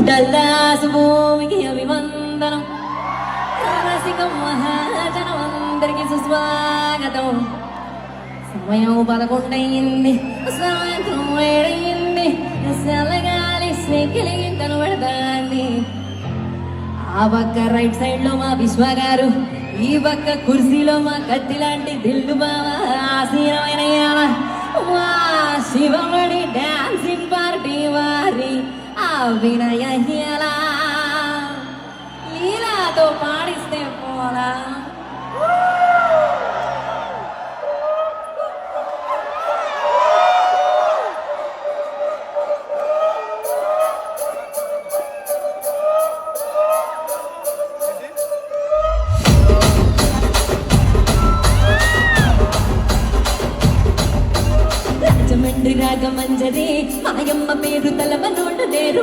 Dallas భూమికి అభివందనం రసికం మహాజనమందరికి సుస్వాగతం సమయం 11 అయింది సాయంత్రం 7 అయింది చల్లగాలి స్నేకిలి కనబడతాంది ఆ పక్క రైట్ సైడ్ లో మా విశ్వ గారు ఈ పక్క కుర్సీలో మా కత్తి లాంటి దిల్లు బావా ఆసీనమైన మా శివమణి డాన్సింగ్ పార్టీ వారి అభినయ లీలాతో పాడిస్తే పోలా రాజమండ్రి రాగమంజరి మాయమ్మ పేరు తలవనోడు నేరు